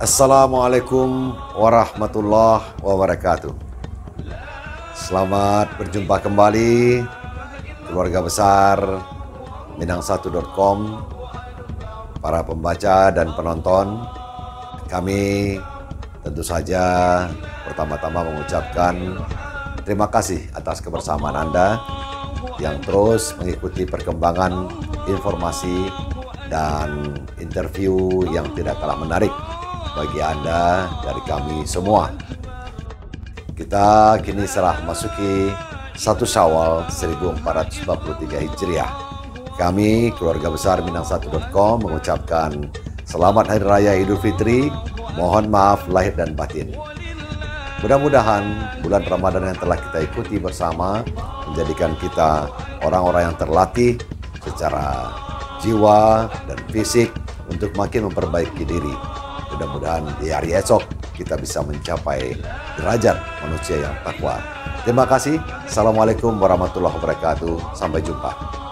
Assalamualaikum warahmatullahi wabarakatuh. Selamat berjumpa kembali keluarga besar Minang1.com, para pembaca dan penonton. Kami tentu saja pertama-tama mengucapkan terima kasih atas kebersamaan Anda yang terus mengikuti perkembangan informasi dan interview yang tidak kalah menarik bagi Anda dari kami semua. Kita kini telah memasuki 1 Syawal 1443 Hijriah. Kami keluarga besar Minang1.com mengucapkan selamat Hari Raya Idul Fitri. Mohon maaf lahir dan batin. Mudah-mudahan bulan Ramadan yang telah kita ikuti bersama menjadikan kita orang-orang yang terlatih secara jiwa dan fisik untuk makin memperbaiki diri. Mudah-mudahan di hari esok kita bisa mencapai derajat manusia yang takwa. Terima kasih. Assalamualaikum warahmatullahi wabarakatuh. Sampai jumpa.